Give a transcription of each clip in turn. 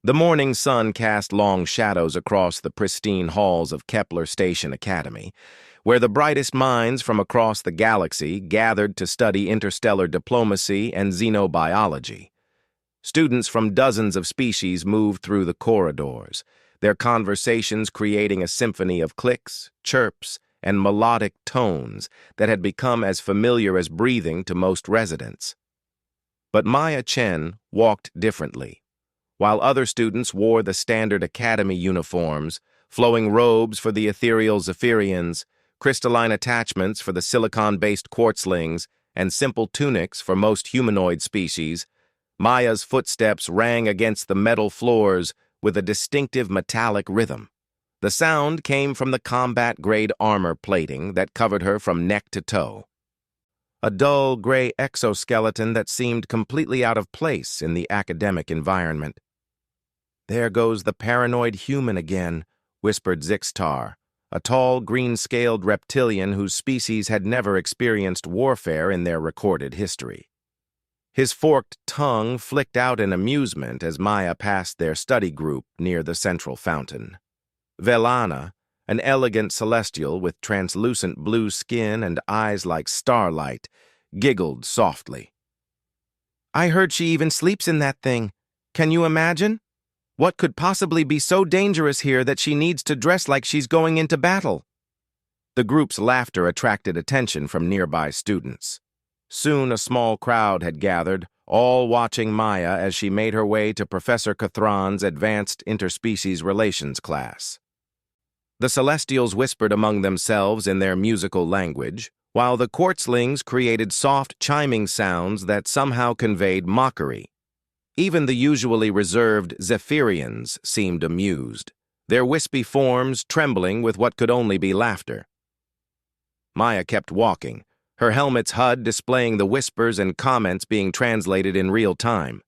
The morning sun cast long shadows across the pristine halls of Kepler Station Academy, where the brightest minds from across the galaxy gathered to study interstellar diplomacy and xenobiology. Students from dozens of species moved through the corridors, their conversations creating a symphony of clicks, chirps, and melodic tones that had become as familiar as breathing to most residents. But Maya Chen walked differently. While other students wore the standard academy uniforms, flowing robes for the ethereal Zephyrians, crystalline attachments for the silicon-based quartzlings, and simple tunics for most humanoid species, Maya's footsteps rang against the metal floors with a distinctive metallic rhythm. The sound came from the combat-grade armor plating that covered her from neck to toe. A dull gray exoskeleton that seemed completely out of place in the academic environment. "There goes the paranoid human again," whispered Zixtar, a tall, green-scaled reptilian whose species had never experienced warfare in their recorded history. His forked tongue flicked out in amusement as Maya passed their study group near the central fountain. Velana, an elegant celestial with translucent blue skin and eyes like starlight, giggled softly. "I heard she even sleeps in that thing. Can you imagine? What could possibly be so dangerous here that she needs to dress like she's going into battle?" The group's laughter attracted attention from nearby students. Soon a small crowd had gathered, all watching Maya as she made her way to Professor Cathron's advanced interspecies relations class. The Celestials whispered among themselves in their musical language, while the Quartzlings created soft, chiming sounds that somehow conveyed mockery. Even the usually reserved Zephyrians seemed amused, their wispy forms trembling with what could only be laughter. Maya kept walking, her helmet's HUD displaying the whispers and comments being translated in real time.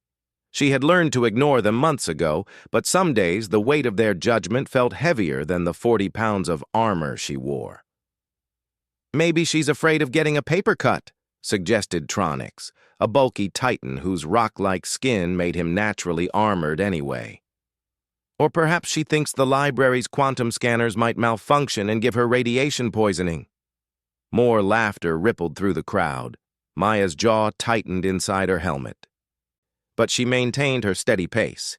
She had learned to ignore them months ago, but some days the weight of their judgment felt heavier than the 40 pounds of armor she wore. "Maybe she's afraid of getting a paper cut," suggested Tronix, a bulky titan whose rock-like skin made him naturally armored anyway. "Or perhaps she thinks the library's quantum scanners might malfunction and give her radiation poisoning." More laughter rippled through the crowd. Maya's jaw tightened inside her helmet. But she maintained her steady pace.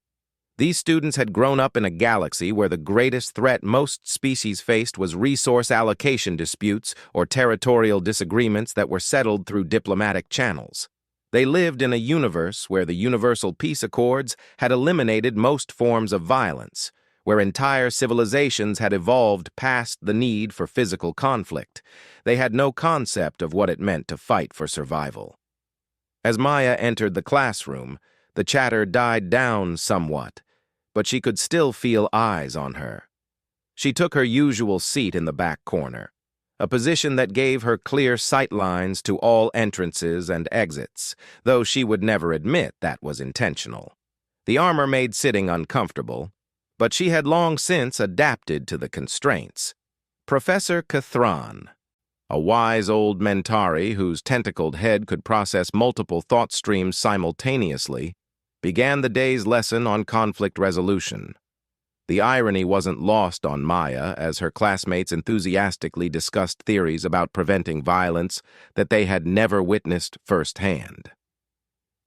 These students had grown up in a galaxy where the greatest threat most species faced was resource allocation disputes or territorial disagreements that were settled through diplomatic channels. They lived in a universe where the Universal Peace Accords had eliminated most forms of violence, where entire civilizations had evolved past the need for physical conflict. They had no concept of what it meant to fight for survival. As Maya entered the classroom, the chatter died down somewhat, but she could still feel eyes on her. She took her usual seat in the back corner, a position that gave her clear sight lines to all entrances and exits, though she would never admit that was intentional. The armor made sitting uncomfortable, but she had long since adapted to the constraints. Professor Cathron, a wise old Mentari whose tentacled head could process multiple thought streams simultaneously, began the day's lesson on conflict resolution. The irony wasn't lost on Maya as her classmates enthusiastically discussed theories about preventing violence that they had never witnessed firsthand.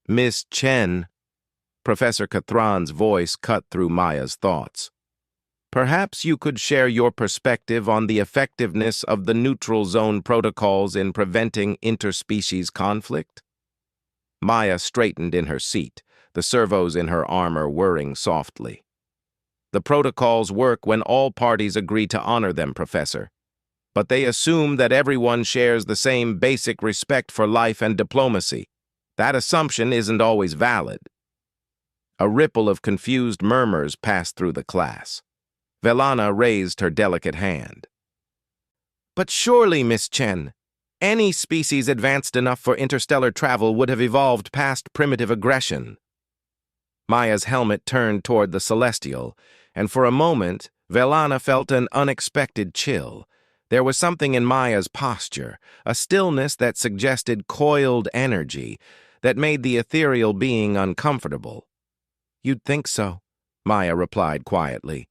"Miss Chen," Professor Cathron's voice cut through Maya's thoughts. "Perhaps you could share your perspective on the effectiveness of the neutral zone protocols in preventing interspecies conflict?" Maya straightened in her seat, the servos in her armor whirring softly. "The protocols work when all parties agree to honor them, Professor. But they assume that everyone shares the same basic respect for life and diplomacy. That assumption isn't always valid." A ripple of confused murmurs passed through the class. Velana raised her delicate hand. "But surely, Miss Chen, any species advanced enough for interstellar travel would have evolved past primitive aggression." Maya's helmet turned toward the Celestial, and for a moment, Velana felt an unexpected chill. There was something in Maya's posture, a stillness that suggested coiled energy, that made the ethereal being uncomfortable. "You'd think so. Maya replied quietly.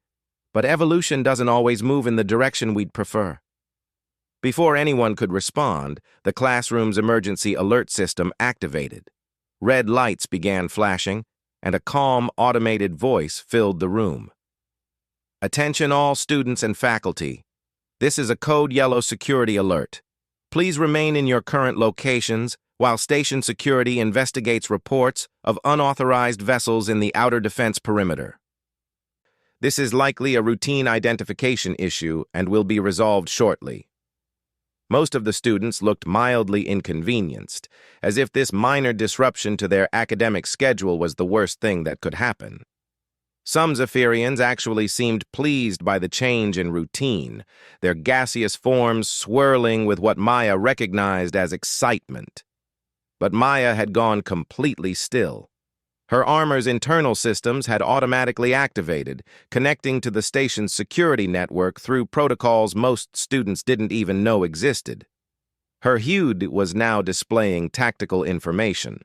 But evolution doesn't always move in the direction we'd prefer. Before anyone could respond, the classroom's emergency alert system activated. Red lights began flashing, and a calm, automated voice filled the room. Attention all students and faculty. This is a code yellow security alert. Please remain in your current locations while station security investigates reports of unauthorized vessels in the outer defense perimeter. This is likely a routine identification issue and will be resolved shortly. Most of the students looked mildly inconvenienced, as if this minor disruption to their academic schedule was the worst thing that could happen. Some Zephyrians actually seemed pleased by the change in routine, their gaseous forms swirling with what Maya recognized as excitement. But Maya had gone completely still. Her armor's internal systems had automatically activated, connecting to the station's security network through protocols most students didn't even know existed. Her HUD was now displaying tactical information.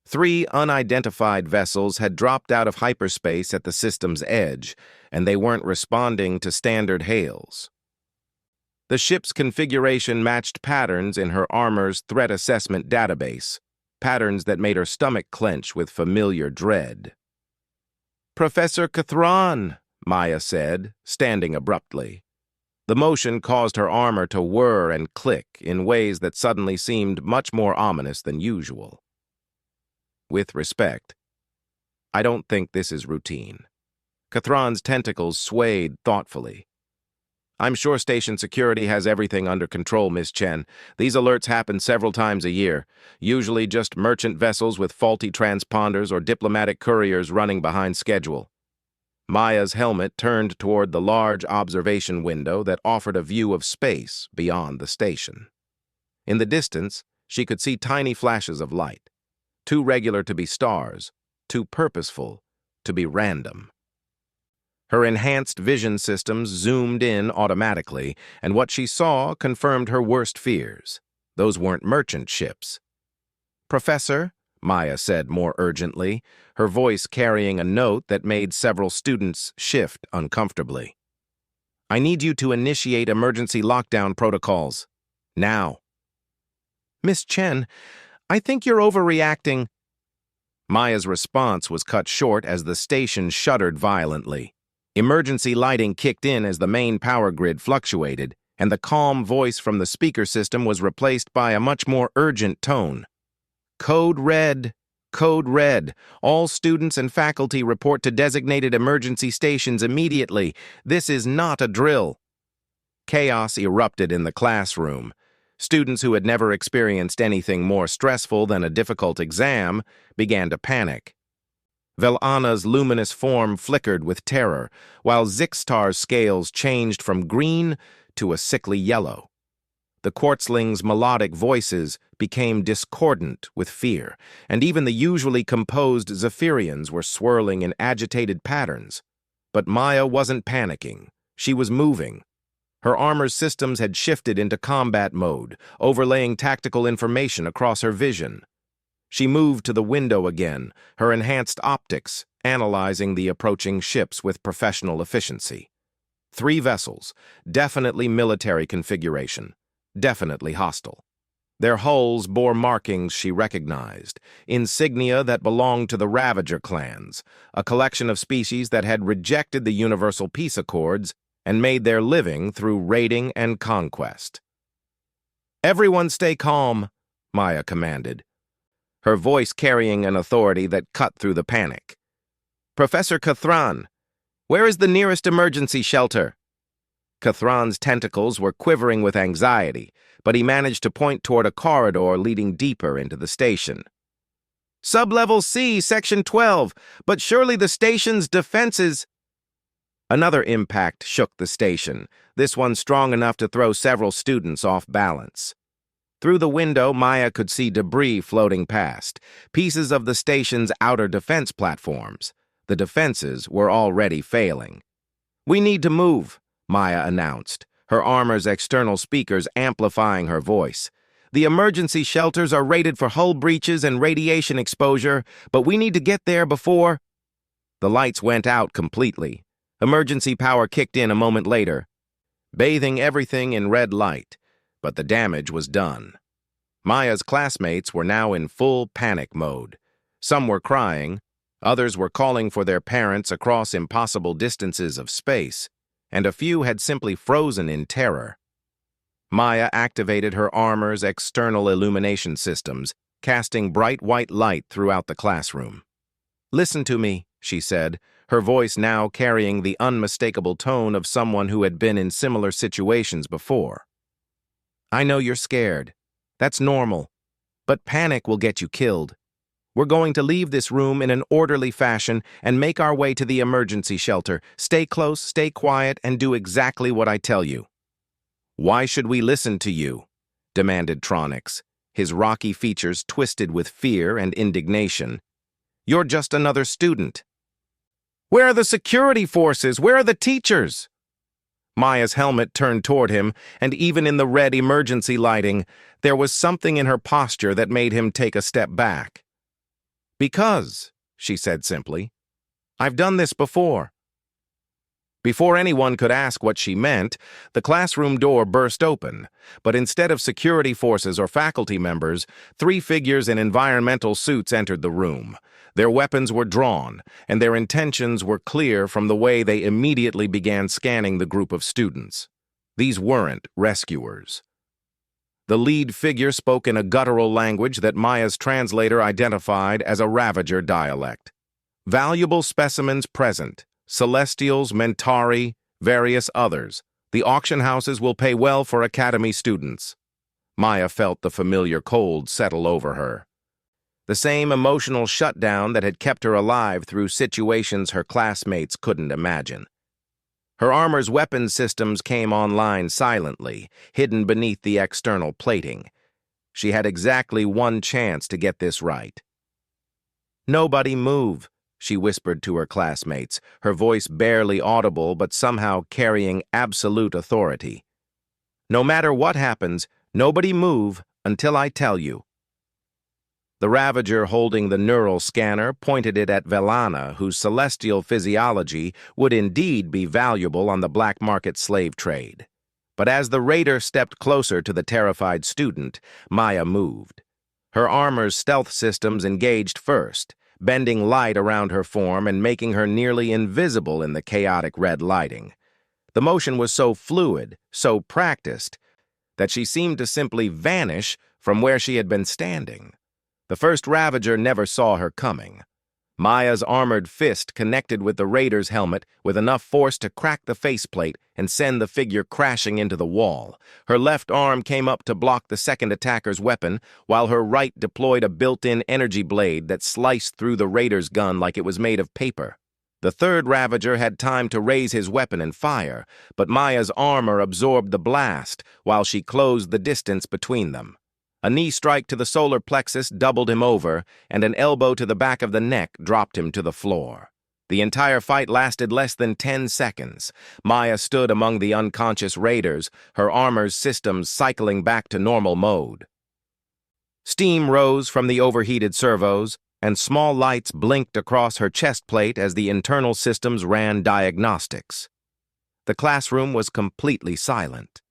3 unidentified vessels had dropped out of hyperspace at the system's edge, and they weren't responding to standard hails. The ship's configuration matched patterns in her armor's threat assessment database, patterns that made her stomach clench with familiar dread. "Professor Cathran," Maya said, standing abruptly. The motion caused her armor to whir and click in ways that suddenly seemed much more ominous than usual. "With respect, I don't think this is routine." Cathran's tentacles swayed thoughtfully. "I'm sure station security has everything under control, Miss Chen. These alerts happen several times a year, usually just merchant vessels with faulty transponders or diplomatic couriers running behind schedule." Maya's helmet turned toward the large observation window that offered a view of space beyond the station. In the distance, she could see tiny flashes of light, too regular to be stars, too purposeful to be random. Her enhanced vision systems zoomed in automatically, and what she saw confirmed her worst fears. Those weren't merchant ships. "Professor," Maya said more urgently, her voice carrying a note that made several students shift uncomfortably. "I need you to initiate emergency lockdown protocols. Now." "Miss Chen, I think you're overreacting." Maya's response was cut short as the station shuddered violently. Emergency lighting kicked in as the main power grid fluctuated, and the calm voice from the speaker system was replaced by a much more urgent tone. "Code red. Code red. All students and faculty report to designated emergency stations immediately. This is not a drill." Chaos erupted in the classroom. Students who had never experienced anything more stressful than a difficult exam began to panic. Velana's luminous form flickered with terror, while Zixtar's scales changed from green to a sickly yellow. The Quartzling's melodic voices became discordant with fear, and even the usually composed Zephyrians were swirling in agitated patterns. But Maya wasn't panicking. She was moving. Her armor's systems had shifted into combat mode, overlaying tactical information across her vision. She moved to the window again, her enhanced optics analyzing the approaching ships with professional efficiency. 3 vessels, definitely military configuration, definitely hostile. Their hulls bore markings she recognized, insignia that belonged to the Ravager clans, a collection of species that had rejected the Universal Peace Accords and made their living through raiding and conquest. "Everyone stay calm," Maya commanded, her voice carrying an authority that cut through the panic. "Professor Cathran, where is the nearest emergency shelter?" Cathran's tentacles were quivering with anxiety, but he managed to point toward a corridor leading deeper into the station. "Sublevel C, Section 12, but surely the station's defenses—" Another impact shook the station, this one strong enough to throw several students off balance. Through the window, Maya could see debris floating past, pieces of the station's outer defense platforms. The defenses were already failing. "We need to move," Maya announced, her armor's external speakers amplifying her voice. "The emergency shelters are rated for hull breaches and radiation exposure, but we need to get there before—" The lights went out completely. Emergency power kicked in a moment later, bathing everything in red light, but the damage was done. Maya's classmates were now in full panic mode. Some were crying, others were calling for their parents across impossible distances of space, and a few had simply frozen in terror. Maya activated her armor's external illumination systems, casting bright white light throughout the classroom. "Listen to me," she said, her voice now carrying the unmistakable tone of someone who had been in similar situations before. "I know you're scared. That's normal. But panic will get you killed. We're going to leave this room in an orderly fashion and make our way to the emergency shelter. Stay close, stay quiet, and do exactly what I tell you." "Why should we listen to you?" demanded Tronix, his rocky features twisted with fear and indignation. "You're just another student." "Where are the security forces? Where are the teachers?" Maya's helmet turned toward him, and even in the red emergency lighting, there was something in her posture that made him take a step back. "Because," she said simply, "I've done this before." Before anyone could ask what she meant, the classroom door burst open, but instead of security forces or faculty members, 3 figures in environmental suits entered the room. Their weapons were drawn, and their intentions were clear from the way they immediately began scanning the group of students. These weren't rescuers. The lead figure spoke in a guttural language that Maya's translator identified as a Ravager dialect. "Valuable specimens present. Celestials, Mentari, various others. The auction houses will pay well for Academy students." Maya felt the familiar cold settle over her. The same emotional shutdown that had kept her alive through situations her classmates couldn't imagine. Her armor's weapons systems came online silently, hidden beneath the external plating. She had exactly one chance to get this right. "Nobody move," she whispered to her classmates, her voice barely audible but somehow carrying absolute authority. "No matter what happens, nobody move until I tell you." The Ravager holding the neural scanner pointed it at Velana, whose celestial physiology would indeed be valuable on the black market slave trade. But as the raider stepped closer to the terrified student, Maya moved. Her armor's stealth systems engaged first, bending light around her form and making her nearly invisible in the chaotic red lighting. The motion was so fluid, so practiced, that she seemed to simply vanish from where she had been standing. The first Ravager never saw her coming. Maya's armored fist connected with the Raider's helmet with enough force to crack the faceplate and send the figure crashing into the wall. Her left arm came up to block the second attacker's weapon, while her right deployed a built-in energy blade that sliced through the Raider's gun like it was made of paper. The third Ravager had time to raise his weapon and fire, but Maya's armor absorbed the blast while she closed the distance between them. A knee strike to the solar plexus doubled him over, and an elbow to the back of the neck dropped him to the floor. The entire fight lasted less than 10 seconds. Maya stood among the unconscious raiders, her armor's systems cycling back to normal mode. Steam rose from the overheated servos, and small lights blinked across her chest plate as the internal systems ran diagnostics. The classroom was completely silent.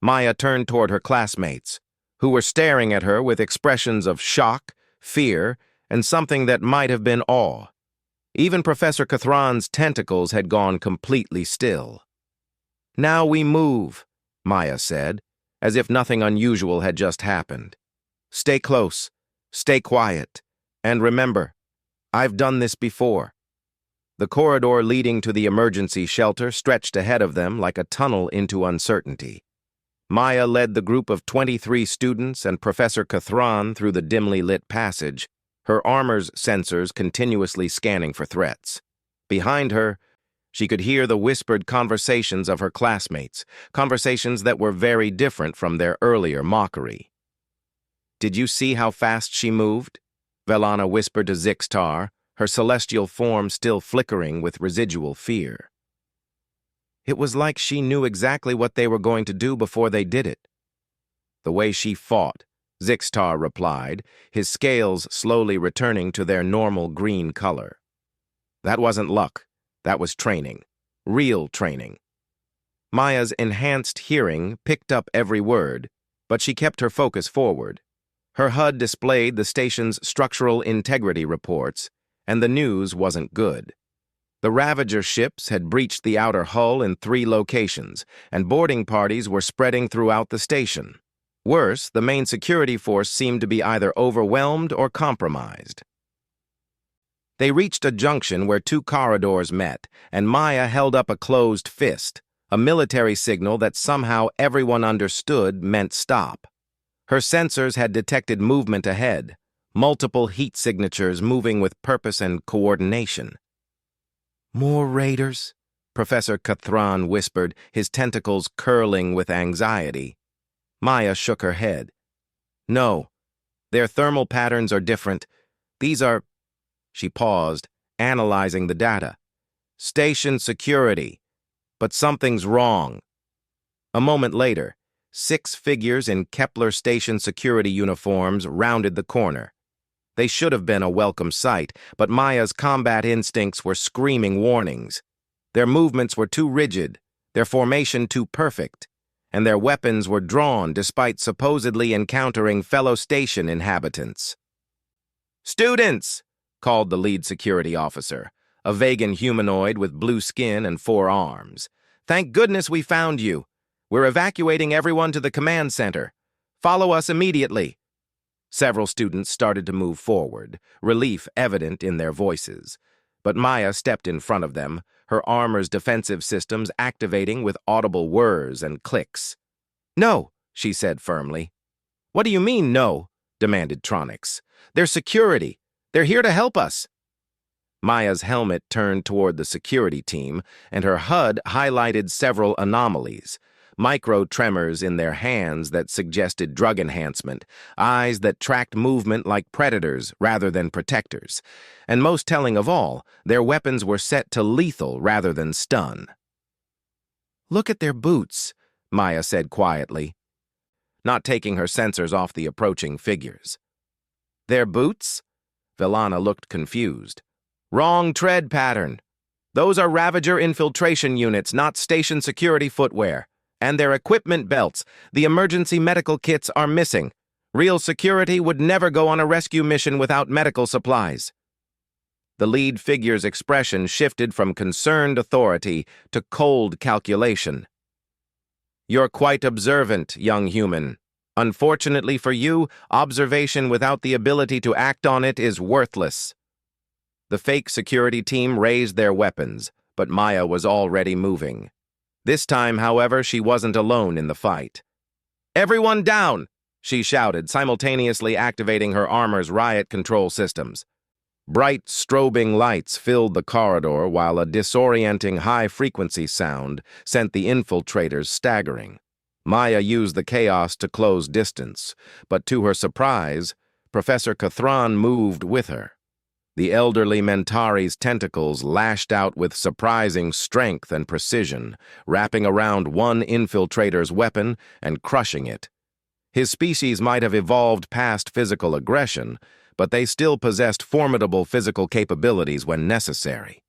Maya turned toward her classmates, who were staring at her with expressions of shock, fear, and something that might have been awe. Even Professor Cathron's tentacles had gone completely still. "Now we move," Maya said, as if nothing unusual had just happened. "Stay close, stay quiet, and remember, I've done this before." The corridor leading to the emergency shelter stretched ahead of them like a tunnel into uncertainty. Maya led the group of 23 students and Professor Cathron through the dimly lit passage, her armor's sensors continuously scanning for threats. Behind her, she could hear the whispered conversations of her classmates, conversations that were very different from their earlier mockery. "Did you see how fast she moved?" Velana whispered to Zixtar, her celestial form still flickering with residual fear. "It was like she knew exactly what they were going to do before they did it." "The way she fought," Zixtar replied, his scales slowly returning to their normal green color. That wasn't luck. That was training. Real training. Maya's enhanced hearing picked up every word, but she kept her focus forward. Her HUD displayed the station's structural integrity reports, and the news wasn't good. The Ravager ships had breached the outer hull in 3 locations, and boarding parties were spreading throughout the station. Worse, the main security force seemed to be either overwhelmed or compromised. They reached a junction where 2 corridors met, and Maya held up a closed fist, a military signal that somehow everyone understood meant stop. Her sensors had detected movement ahead, multiple heat signatures moving with purpose and coordination. "More raiders?" Professor Cathran whispered, his tentacles curling with anxiety. Maya shook her head. "No. Their thermal patterns are different. These are—" She paused, analyzing the data. "Station security. But something's wrong." A moment later, 6 figures in Kepler station security uniforms rounded the corner. They should have been a welcome sight, but Maya's combat instincts were screaming warnings. Their movements were too rigid, their formation too perfect, and their weapons were drawn despite supposedly encountering fellow station inhabitants. "Students!" called the lead security officer, a vegan humanoid with blue skin and 4 arms. "Thank goodness we found you. We're evacuating everyone to the command center. Follow us immediately." Several students started to move forward, relief evident in their voices. But Maya stepped in front of them, her armor's defensive systems activating with audible whirs and clicks. "No," she said firmly. "What do you mean, no?" demanded Tronics. "They're security. They're here to help us." Maya's helmet turned toward the security team, and her HUD highlighted several anomalies. Micro-tremors in their hands that suggested drug enhancement, eyes that tracked movement like predators rather than protectors, and most telling of all, their weapons were set to lethal rather than stun. "Look at their boots," Maya said quietly, not taking her sensors off the approaching figures. "Their boots?" Velana looked confused. "Wrong tread pattern. Those are Ravager infiltration units, not station security footwear. And their equipment belts. The emergency medical kits are missing. Real security would never go on a rescue mission without medical supplies." The lead figure's expression shifted from concerned authority to cold calculation. "You're quite observant, young human. Unfortunately for you, observation without the ability to act on it is worthless." The fake security team raised their weapons, but Maya was already moving. This time, however, she wasn't alone in the fight. "Everyone down!" she shouted, simultaneously activating her armor's riot control systems. Bright, strobing lights filled the corridor while a disorienting high-frequency sound sent the infiltrators staggering. Maya used the chaos to close distance, but to her surprise, Professor Cathran moved with her. The elderly Mentari's tentacles lashed out with surprising strength and precision, wrapping around one infiltrator's weapon and crushing it. His species might have evolved past physical aggression, but they still possessed formidable physical capabilities when necessary.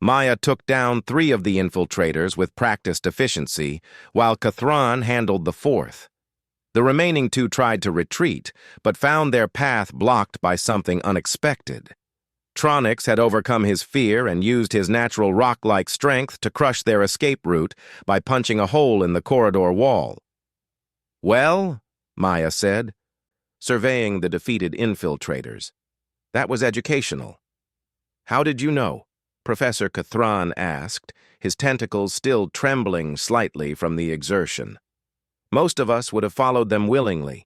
Maya took down 3 of the infiltrators with practiced efficiency, while Cathran handled the 4th. The remaining 2 tried to retreat, but found their path blocked by something unexpected. Tronics had overcome his fear and used his natural rock-like strength to crush their escape route by punching a hole in the corridor wall. "Well," Maya said, surveying the defeated infiltrators. "That was educational." "How did you know?" Professor Cathran asked, his tentacles still trembling slightly from the exertion. "Most of us would have followed them willingly."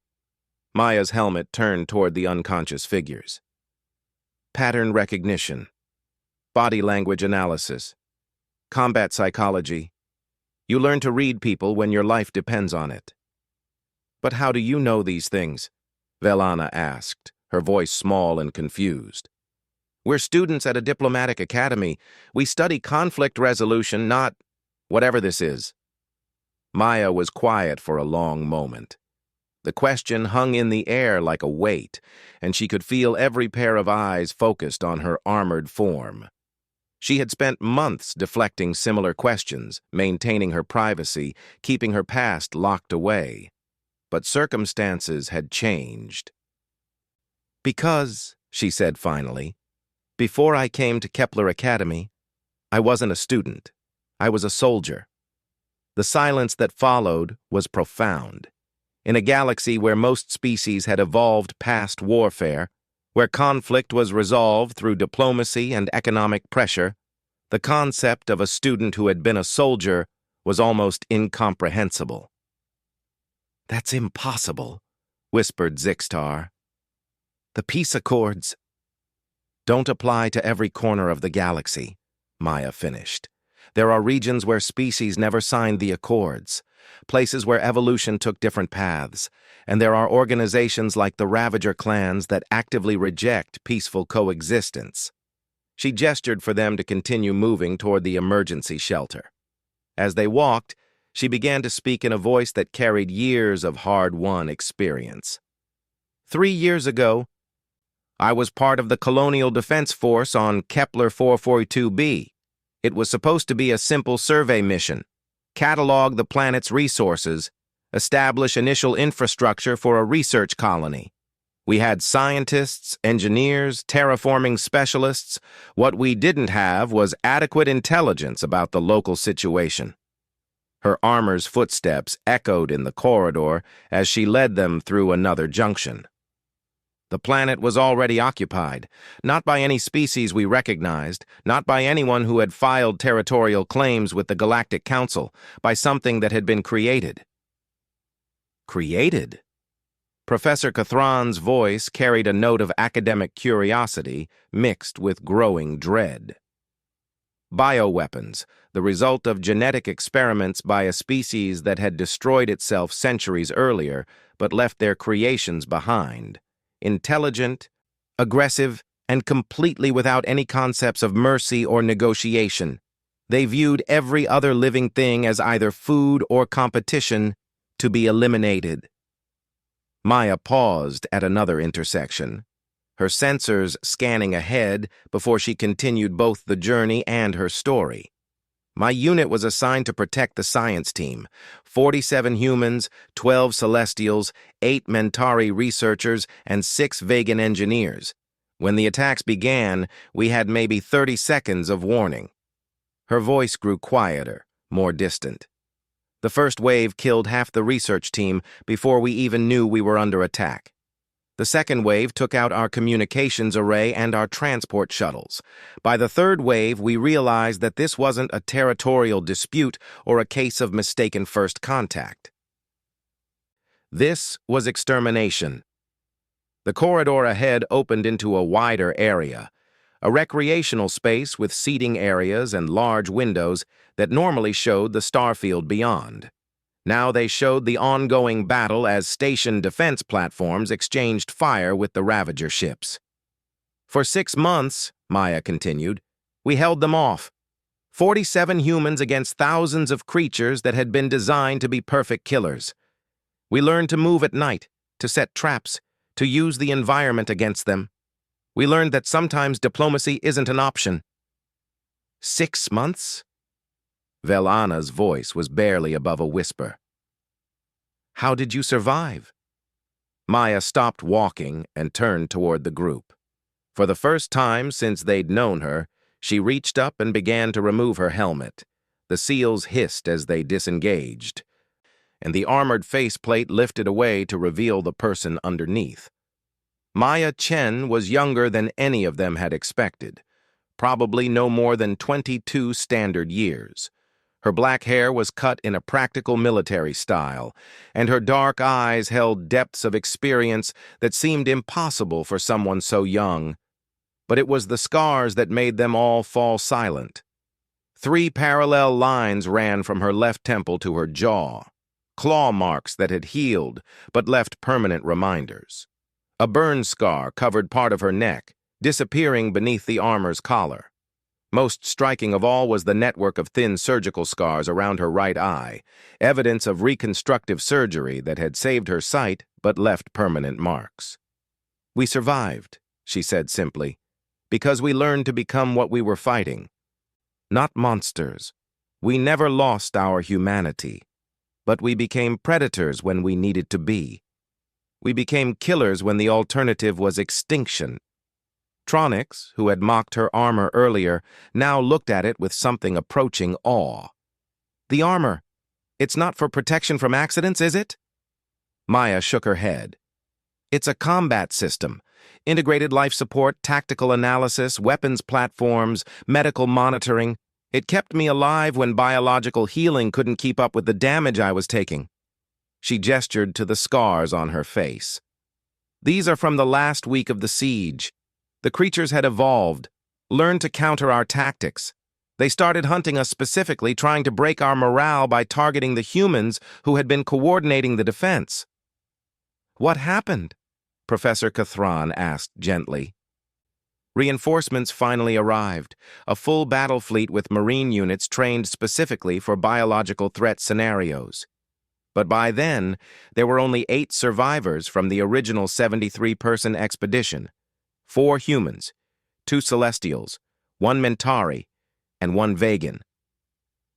Maya's helmet turned toward the unconscious figures. "Pattern recognition, body language analysis, combat psychology. You learn to read people when your life depends on it." "But how do you know these things?" Velana asked, her voice small and confused. "We're students at a diplomatic academy. We study conflict resolution, not whatever this is." Maya was quiet for a long moment. The question hung in the air like a weight, and she could feel every pair of eyes focused on her armored form. She had spent months deflecting similar questions, maintaining her privacy, keeping her past locked away. But circumstances had changed. "Because," she said finally, "before I came to Kepler Academy, I wasn't a student. I was a soldier." The silence that followed was profound. In a galaxy where most species had evolved past warfare, where conflict was resolved through diplomacy and economic pressure, the concept of a student who had been a soldier was almost incomprehensible. "That's impossible," whispered Zixtar. "The peace accords don't apply to every corner of the galaxy," Maya finished. "There are regions where species never signed the accords, places where evolution took different paths, and there are organizations like the Ravager clans that actively reject peaceful coexistence." She gestured for them to continue moving toward the emergency shelter. As they walked, she began to speak in a voice that carried years of hard-won experience. 3 years ago, I was part of the Colonial Defense Force on Kepler 442b. It was supposed to be a simple survey mission, catalog the planet's resources, establish initial infrastructure for a research colony. We had scientists, engineers, terraforming specialists. What we didn't have was adequate intelligence about the local situation. Her armor's footsteps echoed in the corridor as she led them through another junction. The planet was already occupied, not by any species we recognized, not by anyone who had filed territorial claims with the Galactic Council, by something that had been created. Created? Professor Cathron's voice carried a note of academic curiosity mixed with growing dread. Bioweapons, the result of genetic experiments by a species that had destroyed itself centuries earlier but left their creations behind. Intelligent, aggressive, and completely without any concepts of mercy or negotiation. They viewed every other living thing as either food or competition to be eliminated. Maya paused at another intersection, her sensors scanning ahead before she continued both the journey and her story. My unit was assigned to protect the science team. 47 humans, 12 Celestials, 8 Mentari researchers, and 6 Vegan engineers. When the attacks began, we had maybe 30 seconds of warning. Her voice grew quieter, more distant. The first wave killed half the research team before we even knew we were under attack. The second wave took out our communications array and our transport shuttles. By the third wave, we realized that this wasn't a territorial dispute or a case of mistaken first contact. This was extermination. The corridor ahead opened into a wider area, a recreational space with seating areas and large windows that normally showed the starfield beyond. Now they showed the ongoing battle as station defense platforms exchanged fire with the Ravager ships. For 6 months, Maya continued, we held them off. 47 humans against thousands of creatures that had been designed to be perfect killers. We learned to move at night, to set traps, to use the environment against them. We learned that sometimes diplomacy isn't an option. 6 months? Velana's voice was barely above a whisper. How did you survive? Maya stopped walking and turned toward the group. For the first time since they'd known her, she reached up and began to remove her helmet. The seals hissed as they disengaged, and the armored faceplate lifted away to reveal the person underneath. Maya Chen was younger than any of them had expected, probably no more than 22 standard years. Her black hair was cut in a practical military style, and her dark eyes held depths of experience that seemed impossible for someone so young. But it was the scars that made them all fall silent. 3 parallel lines ran from her left temple to her jaw, claw marks that had healed but left permanent reminders. A burn scar covered part of her neck, disappearing beneath the armor's collar. Most striking of all was the network of thin surgical scars around her right eye, evidence of reconstructive surgery that had saved her sight but left permanent marks. We survived, she said simply, because we learned to become what we were fighting, not monsters. We never lost our humanity, but we became predators when we needed to be. We became killers when the alternative was extinction. Tronix, who had mocked her armor earlier, now looked at it with something approaching awe. The armor. It's not for protection from accidents, is it? Maya shook her head. It's a combat system. Integrated life support, tactical analysis, weapons platforms, medical monitoring. It kept me alive when biological healing couldn't keep up with the damage I was taking. She gestured to the scars on her face. These are from the last week of the siege. The creatures had evolved, learned to counter our tactics. They started hunting us specifically, trying to break our morale by targeting the humans who had been coordinating the defense. What happened? Professor Cathran asked gently. Reinforcements finally arrived, a full battle fleet with marine units trained specifically for biological threat scenarios. But by then, there were only 8 survivors from the original 73-person expedition. 4 humans, 2 Celestials, 1 Mentari, and 1 Vegan.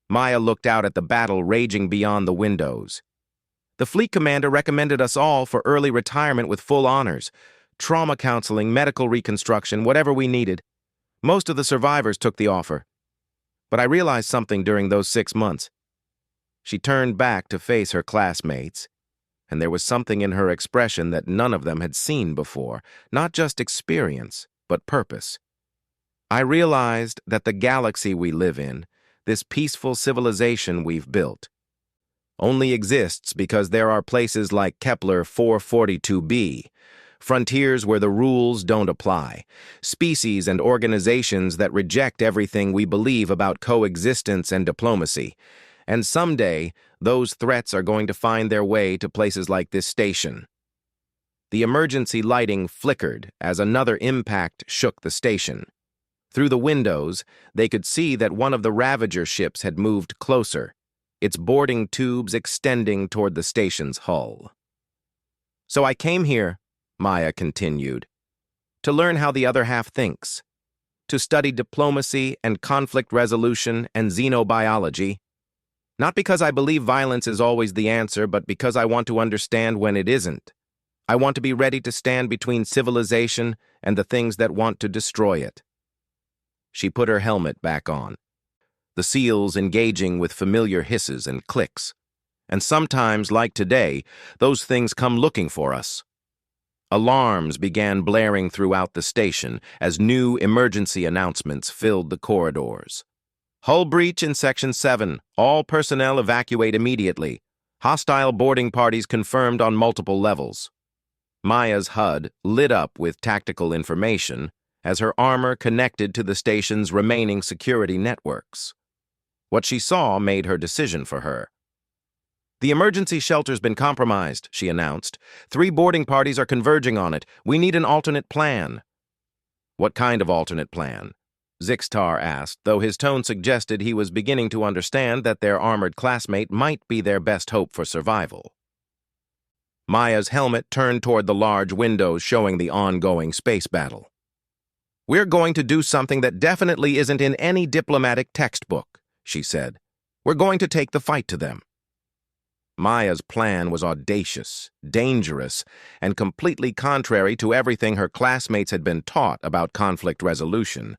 Maya looked out at the battle raging beyond the windows. The fleet commander recommended us all for early retirement with full honors, trauma counseling, medical reconstruction, whatever we needed. Most of the survivors took the offer. But I realized something during those 6 months. She turned back to face her classmates, and there was something in her expression that none of them had seen before, not just experience, but purpose. I realized that the galaxy we live in, this peaceful civilization we've built, only exists because there are places like Kepler 442b, frontiers where the rules don't apply, species and organizations that reject everything we believe about coexistence and diplomacy. And someday, those threats are going to find their way to places like this station. The emergency lighting flickered as another impact shook the station. Through the windows, they could see that one of the Ravager ships had moved closer, its boarding tubes extending toward the station's hull. So I came here, Maya continued, to learn how the other half thinks, to study diplomacy and conflict resolution and xenobiology. Not because I believe violence is always the answer, but because I want to understand when it isn't. I want to be ready to stand between civilization and the things that want to destroy it. She put her helmet back on, the seals engaging with familiar hisses and clicks. And sometimes, like today, those things come looking for us. Alarms began blaring throughout the station as new emergency announcements filled the corridors. Hull breach in Section 7. All personnel evacuate immediately. Hostile boarding parties confirmed on multiple levels. Maya's HUD lit up with tactical information as her armor connected to the station's remaining security networks. What she saw made her decision for her. The emergency shelter's been compromised, she announced. 3 boarding parties are converging on it. We need an alternate plan. What kind of alternate plan? Zixtar asked, though his tone suggested he was beginning to understand that their armored classmate might be their best hope for survival. Maya's helmet turned toward the large windows showing the ongoing space battle. We're going to do something that definitely isn't in any diplomatic textbook, she said. We're going to take the fight to them. Maya's plan was audacious, dangerous, and completely contrary to everything her classmates had been taught about conflict resolution.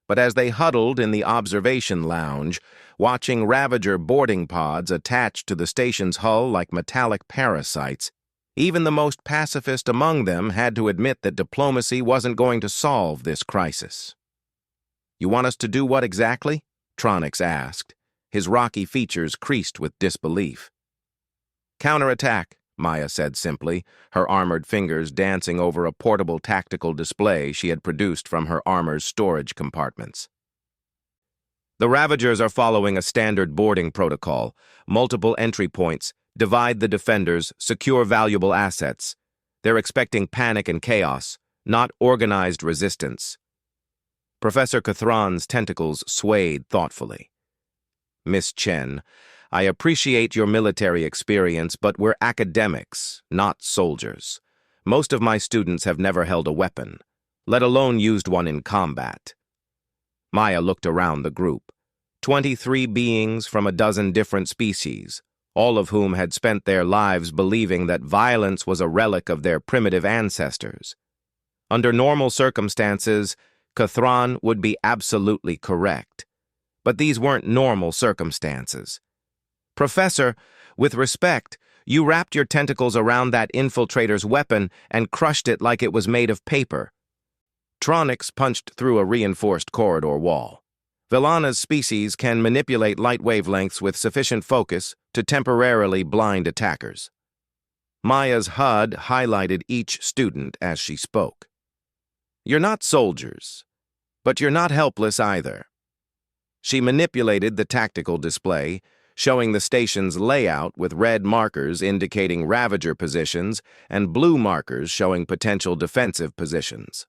But as they huddled in the observation lounge, watching Ravager boarding pods attached to the station's hull like metallic parasites, even the most pacifist among them had to admit that diplomacy wasn't going to solve this crisis. You want us to do what exactly? Tronix asked, his rocky features creased with disbelief. Counterattack, Maya said simply, her armored fingers dancing over a portable tactical display she had produced from her armor's storage compartments. The Ravagers are following a standard boarding protocol, multiple entry points, divide the defenders, secure valuable assets. They're expecting panic and chaos, not organized resistance. Professor Cathran's tentacles swayed thoughtfully. Miss Chen, I appreciate your military experience, but we're academics, not soldiers. Most of my students have never held a weapon, let alone used one in combat. Maya looked around the group. 23 beings from a dozen different species, all of whom had spent their lives believing that violence was a relic of their primitive ancestors. Under normal circumstances, Cathran would be absolutely correct. But these weren't normal circumstances. Professor, with respect, you wrapped your tentacles around that infiltrator's weapon and crushed it like it was made of paper. Tronics punched through a reinforced corridor wall. Villana's species can manipulate light wavelengths with sufficient focus to temporarily blind attackers. Maya's HUD highlighted each student as she spoke. You're not soldiers, but you're not helpless either. She manipulated the tactical display, showing the station's layout with red markers indicating Ravager positions and blue markers showing potential defensive positions.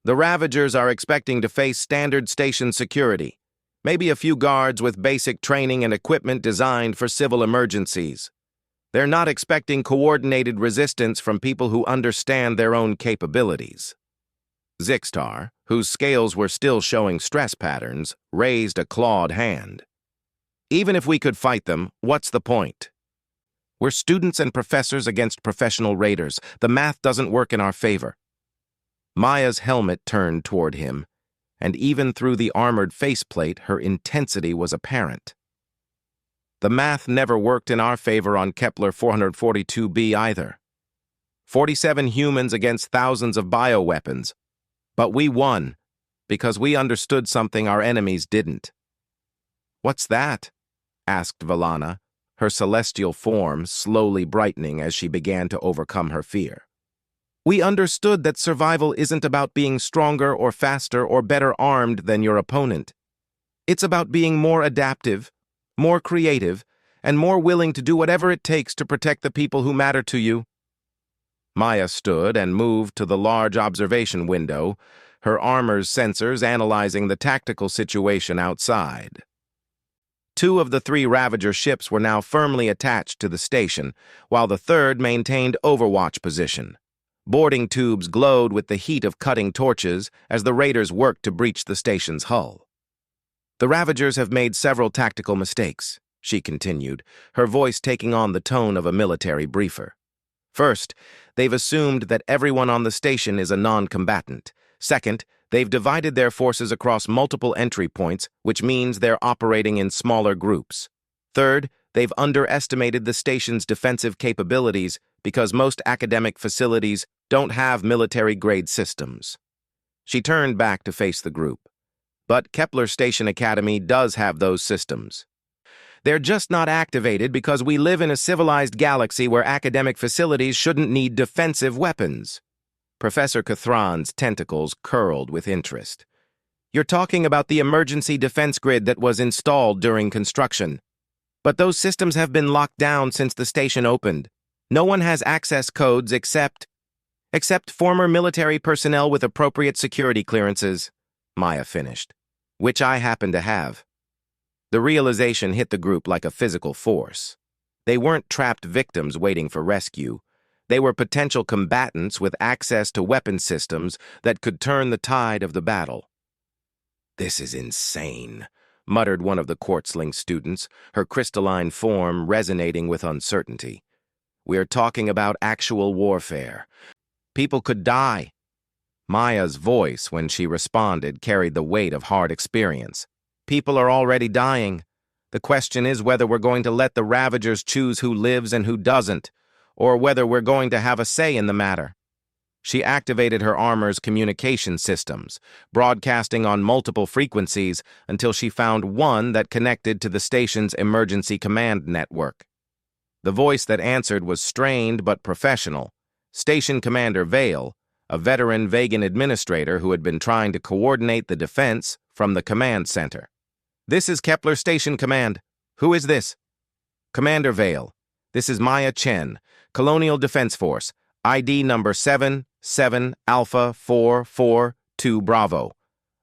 The Ravagers are expecting to face standard station security, maybe a few guards with basic training and equipment designed for civil emergencies. They're not expecting coordinated resistance from people who understand their own capabilities. Zixtar, whose scales were still showing stress patterns, raised a clawed hand. Even if we could fight them, what's the point? We're students and professors against professional raiders. The math doesn't work in our favor. Maya's helmet turned toward him, and even through the armored faceplate, her intensity was apparent. The math never worked in our favor on Kepler 442b either. 47 humans against thousands of bioweapons. But we won, because we understood something our enemies didn't. What's that? Asked Villana, her celestial form slowly brightening as she began to overcome her fear. We understood that survival isn't about being stronger or faster or better armed than your opponent. It's about being more adaptive, more creative, and more willing to do whatever it takes to protect the people who matter to you. Maya stood and moved to the large observation window, her armor's sensors analyzing the tactical situation outside. 2 of the 3 Ravager ships were now firmly attached to the station, while the third maintained overwatch position. Boarding tubes glowed with the heat of cutting torches as the raiders worked to breach the station's hull. The Ravagers have made several tactical mistakes, she continued, her voice taking on the tone of a military briefer. First, they've assumed that everyone on the station is a non-combatant. Second, they've divided their forces across multiple entry points, which means they're operating in smaller groups. Third, they've underestimated the station's defensive capabilities because most academic facilities don't have military-grade systems. She turned back to face the group. But Kepler Station Academy does have those systems. They're just not activated because we live in a civilized galaxy where academic facilities shouldn't need defensive weapons. Professor Cathran's tentacles curled with interest. You're talking about the emergency defense grid that was installed during construction. But those systems have been locked down since the station opened. No one has access codes except former military personnel with appropriate security clearances, Maya finished, which I happen to have. The realization hit the group like a physical force. They weren't trapped victims waiting for rescue. They were potential combatants with access to weapon systems that could turn the tide of the battle. This is insane, muttered one of the Quartzling students, her crystalline form resonating with uncertainty. We're talking about actual warfare. People could die. Maya's voice, when she responded, carried the weight of hard experience. People are already dying. The question is whether we're going to let the Ravagers choose who lives and who doesn't, or whether we're going to have a say in the matter. She activated her armor's communication systems, broadcasting on multiple frequencies until she found one that connected to the station's emergency command network. The voice that answered was strained but professional. Station Commander Vale, a veteran Vegan administrator who had been trying to coordinate the defense from the command center. This is Kepler Station Command. Who is this? Commander Vale. This is Maya Chen, Colonial Defense Force, ID number 77 Alpha 442 Bravo.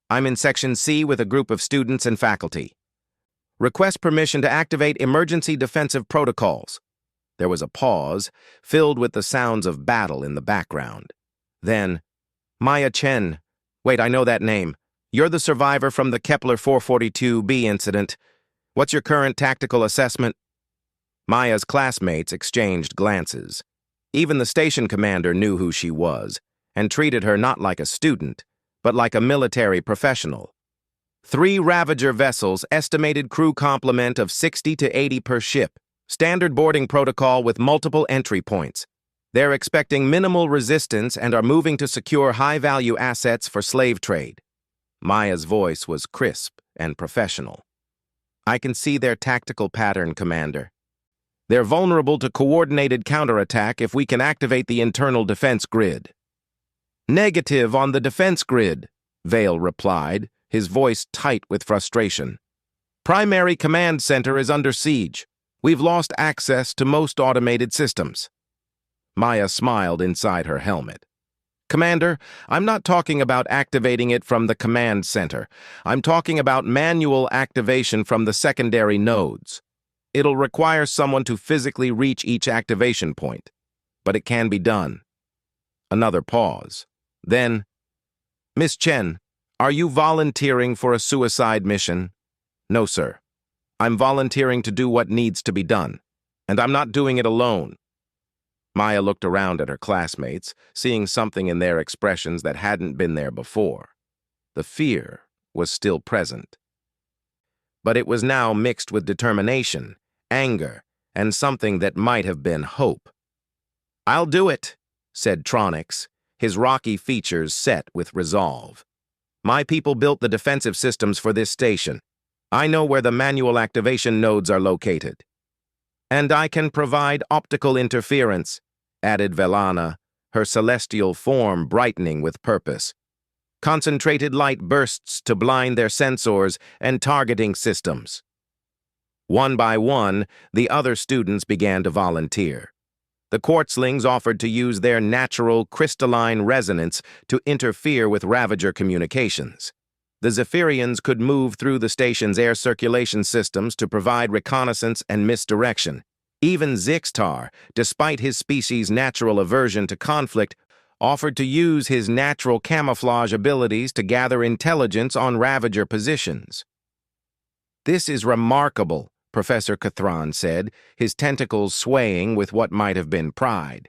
I'm in Section C with a group of students and faculty. Request permission to activate emergency defensive protocols. There was a pause, filled with the sounds of battle in the background. Then, Maya Chen. Wait, I know that name. You're the survivor from the Kepler 442b incident. What's your current tactical assessment? Maya's classmates exchanged glances. Even the station commander knew who she was, and treated her not like a student, but like a military professional. 3 Ravager vessels, estimated crew complement of 60 to 80 per ship. Standard boarding protocol with multiple entry points. They're expecting minimal resistance and are moving to secure high-value assets for slave trade. Maya's voice was crisp and professional. I can see their tactical pattern, Commander. They're vulnerable to coordinated counterattack if we can activate the internal defense grid. Negative on the defense grid, Vale replied, his voice tight with frustration. Primary command center is under siege. We've lost access to most automated systems. Maya smiled inside her helmet. Commander, I'm not talking about activating it from the command center. I'm talking about manual activation from the secondary nodes. It'll require someone to physically reach each activation point, but it can be done. Another pause. Then, Miss Chen, are you volunteering for a suicide mission? No, sir. I'm volunteering to do what needs to be done, and I'm not doing it alone. Maya looked around at her classmates, seeing something in their expressions that hadn't been there before. The fear was still present. But it was now mixed with determination, anger, and something that might have been hope. I'll do it, said Tronix, his rocky features set with resolve. My people built the defensive systems for this station. I know where the manual activation nodes are located. And I can provide optical interference, added Velana, her celestial form brightening with purpose. Concentrated light bursts to blind their sensors and targeting systems. One by one, the other students began to volunteer. The Quartzlings offered to use their natural crystalline resonance to interfere with Ravager communications. The Zephyrians could move through the station's air circulation systems to provide reconnaissance and misdirection. Even Zixtar, despite his species' natural aversion to conflict, offered to use his natural camouflage abilities to gather intelligence on Ravager positions. This is remarkable, Professor Cathran said, his tentacles swaying with what might have been pride.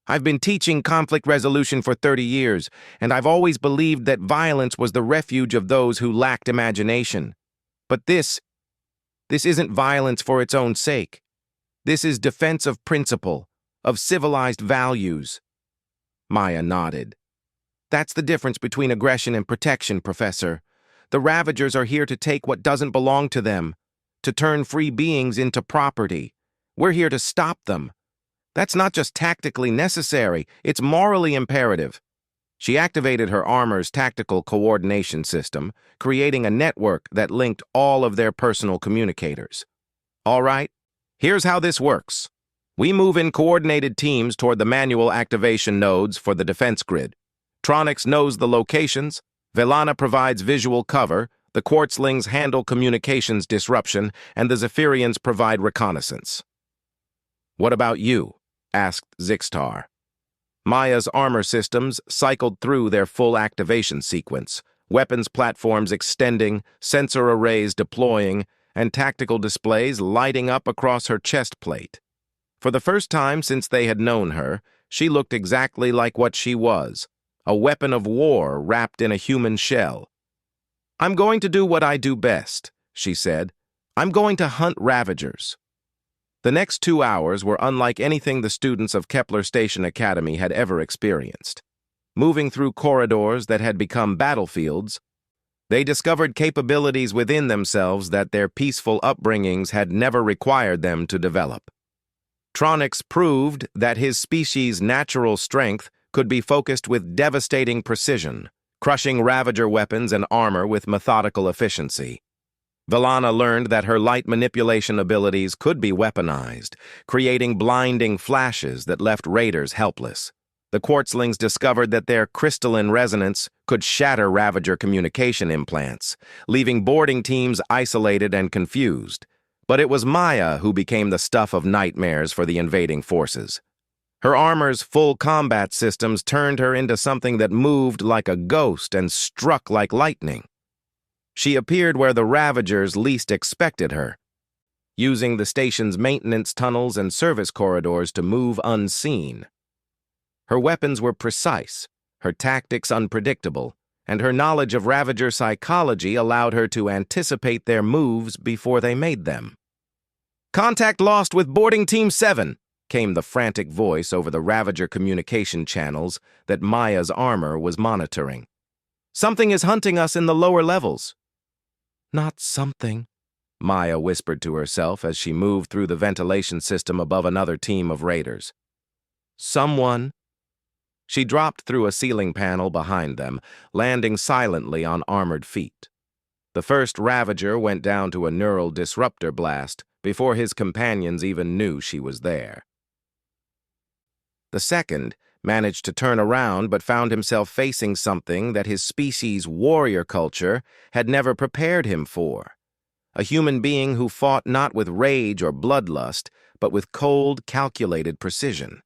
I've been teaching conflict resolution for 30 years, and I've always believed that violence was the refuge of those who lacked imagination. But this isn't violence for its own sake. This is defense of principle, of civilized values. Maya nodded. That's the difference between aggression and protection, Professor. The Ravagers are here to take what doesn't belong to them, to turn free beings into property. We're here to stop them. That's not just tactically necessary, it's morally imperative. She activated her armor's tactical coordination system, creating a network that linked all of their personal communicators. All right, here's how this works. We move in coordinated teams toward the manual activation nodes for the defense grid. Tronix knows the locations, Velana provides visual cover, the Quartzlings handle communications disruption, and the Zephyrians provide reconnaissance. What about you? Asked Zixtar. Maya's armor systems cycled through their full activation sequence, weapons platforms extending, sensor arrays deploying, and tactical displays lighting up across her chest plate. For the first time since they had known her, she looked exactly like what she was, a weapon of war wrapped in a human shell. I'm going to do what I do best, she said. I'm going to hunt Ravagers. The next 2 hours were unlike anything the students of Kepler Station Academy had ever experienced. Moving through corridors that had become battlefields, they discovered capabilities within themselves that their peaceful upbringings had never required them to develop. Tronix proved that his species' natural strength could be focused with devastating precision, crushing Ravager weapons and armor with methodical efficiency. Velana learned that her light manipulation abilities could be weaponized, creating blinding flashes that left raiders helpless. The Quartzlings discovered that their crystalline resonance could shatter Ravager communication implants, leaving boarding teams isolated and confused. But it was Maya who became the stuff of nightmares for the invading forces. Her armor's full combat systems turned her into something that moved like a ghost and struck like lightning. She appeared where the Ravagers least expected her, using the station's maintenance tunnels and service corridors to move unseen. Her weapons were precise, her tactics unpredictable, and her knowledge of Ravager psychology allowed her to anticipate their moves before they made them. "Contact lost with boarding Team 7, came the frantic voice over the Ravager communication channels that Maya's armor was monitoring. "Something is hunting us in the lower levels." "Not something," Maya whispered to herself as she moved through the ventilation system above another team of raiders. "Someone." She dropped through a ceiling panel behind them, landing silently on armored feet. The first Ravager went down to a neural disruptor blast before his companions even knew she was there. The second managed to turn around but found himself facing something that his species' warrior culture had never prepared him for. A human being who fought not with rage or bloodlust, but with cold, calculated precision.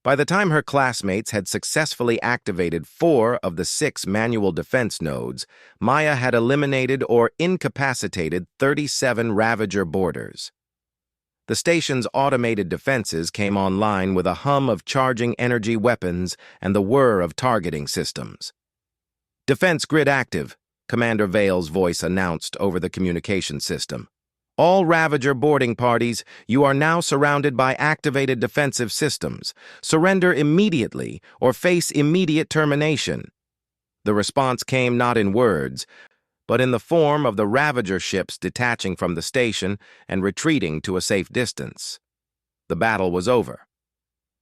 By the time her classmates had successfully activated 4 of the 6 manual defense nodes, Maya had eliminated or incapacitated 37 Ravager boarders. The station's automated defenses came online with a hum of charging energy weapons and the whir of targeting systems. "Defense grid active," Commander Vale's voice announced over the communication system. "All Ravager boarding parties, you are now surrounded by activated defensive systems. Surrender immediately or face immediate termination." The response came not in words, but in the form of the Ravager ships detaching from the station and retreating to a safe distance. The battle was over.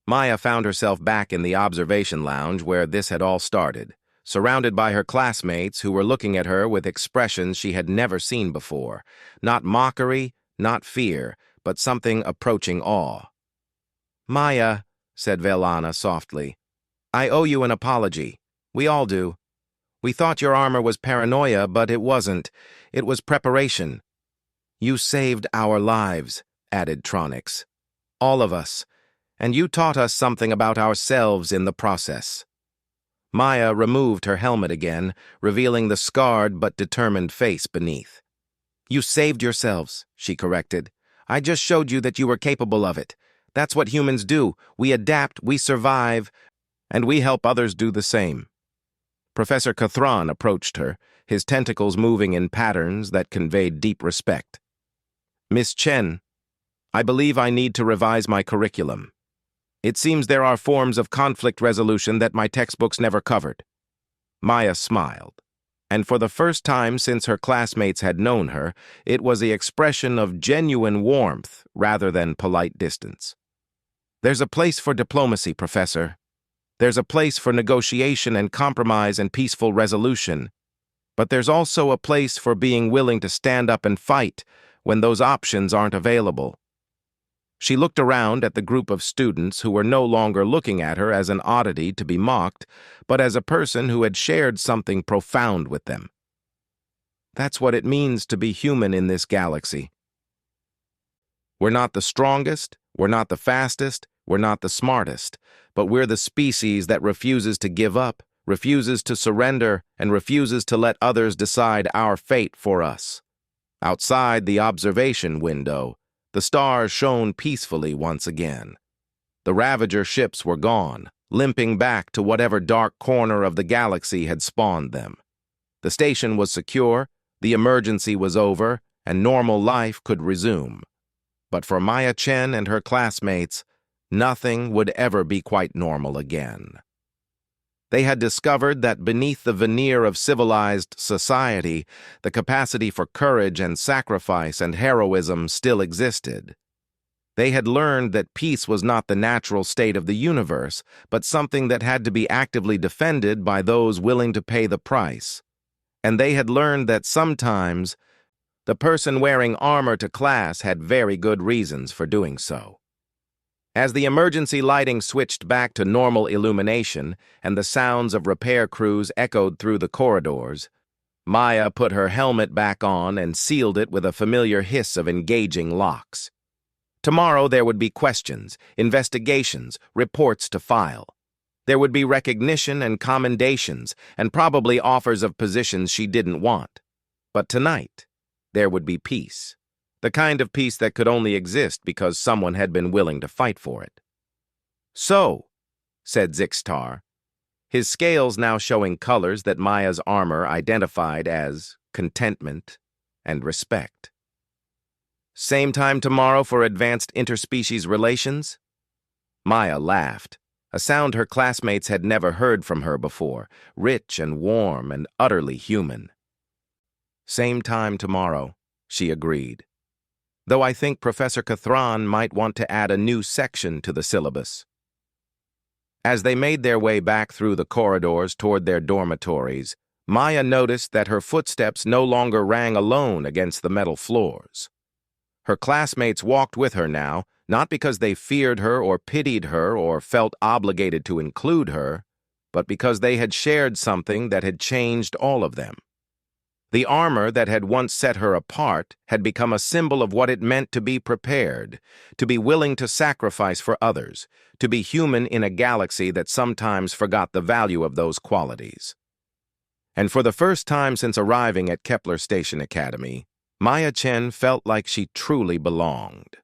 Maya found herself back in the observation lounge where this had all started, surrounded by her classmates who were looking at her with expressions she had never seen before. Not mockery, not fear, but something approaching awe. "Maya," said Velana softly, "I owe you an apology. We all do. We thought your armor was paranoia, but it wasn't. It was preparation." "You saved our lives," added Tronix. "All of us. And you taught us something about ourselves in the process." Maya removed her helmet again, revealing the scarred but determined face beneath. "You saved yourselves," she corrected. "I just showed you that you were capable of it. That's what humans do. We adapt, we survive, and we help others do the same." Professor Cathran approached her, his tentacles moving in patterns that conveyed deep respect. "Miss Chen, I believe I need to revise my curriculum. It seems there are forms of conflict resolution that my textbooks never covered." Maya smiled, and for the first time since her classmates had known her, it was the expression of genuine warmth rather than polite distance. "There's a place for diplomacy, Professor. There's a place for negotiation and compromise and peaceful resolution. But there's also a place for being willing to stand up and fight when those options aren't available." She looked around at the group of students who were no longer looking at her as an oddity to be mocked, but as a person who had shared something profound with them. That's what it means to be human in this galaxy. We're not the strongest, we're not the fastest, we're not the smartest, but we're the species that refuses to give up, refuses to surrender, and refuses to let others decide our fate for us. Outside the observation window, the stars shone peacefully once again. The Ravager ships were gone, limping back to whatever dark corner of the galaxy had spawned them. The station was secure, the emergency was over, and normal life could resume. But for Maya Chen and her classmates, nothing would ever be quite normal again. They had discovered that beneath the veneer of civilized society, the capacity for courage and sacrifice and heroism still existed. They had learned that peace was not the natural state of the universe, but something that had to be actively defended by those willing to pay the price. And they had learned that sometimes the person wearing armor to class had very good reasons for doing so. As the emergency lighting switched back to normal illumination and the sounds of repair crews echoed through the corridors, Maya put her helmet back on and sealed it with a familiar hiss of engaging locks. Tomorrow there would be questions, investigations, reports to file. There would be recognition and commendations, and probably offers of positions she didn't want. But tonight, there would be peace. The kind of peace that could only exist because someone had been willing to fight for it. "So," said Zixtar, his scales now showing colors that Maya's armor identified as contentment and respect. "Same time tomorrow for advanced interspecies relations?" Maya laughed, a sound her classmates had never heard from her before, rich and warm and utterly human. "Same time tomorrow," she agreed. "Though I think Professor Cathran might want to add a new section to the syllabus." As they made their way back through the corridors toward their dormitories, Maya noticed that her footsteps no longer rang alone against the metal floors. Her classmates walked with her now, not because they feared her or pitied her or felt obligated to include her, but because they had shared something that had changed all of them. The armor that had once set her apart had become a symbol of what it meant to be prepared, to be willing to sacrifice for others, to be human in a galaxy that sometimes forgot the value of those qualities. And for the first time since arriving at Kepler Station Academy, Maya Chen felt like she truly belonged.